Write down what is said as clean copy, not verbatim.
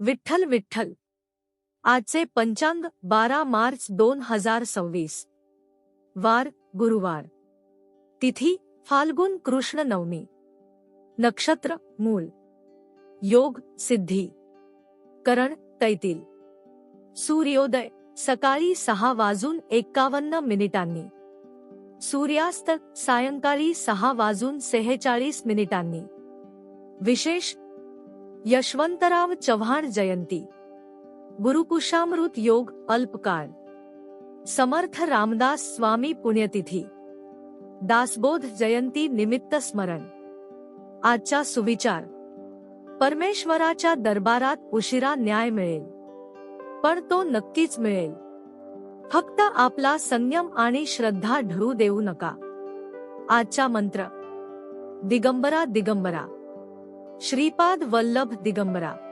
विठ्ठल विठ्ठल. आजचे पंचांग 12 मार्च 2026. वार गुरुवार. तिथी फाल्गुन कृष्ण नवमी. नक्षत्र मूल. योग सिद्धी. करण तैतील. सूर्योदय सकाळी 6:51. सूर्यास्त सायंकाळी 6:46. विशेष यशवंतराव चव्हाण जयंती. गुरुकुशामृत योग अल्पकाळ. समर्थ रामदास स्वामी पुण्यतिथी. दासबोध जयंती निमित्त स्मरण. आजचा सुविचार. परमेश्वराच्या दरबारात उशिरा न्याय मिळेल, पण तो नक्कीच मिळेल. फक्त आपला संयम आणि श्रद्धा ढळू देऊ नका. आजचा मंत्र. दिगंबरा दिगंबरा. श्रीपाद वल्लभ दिगंबरा.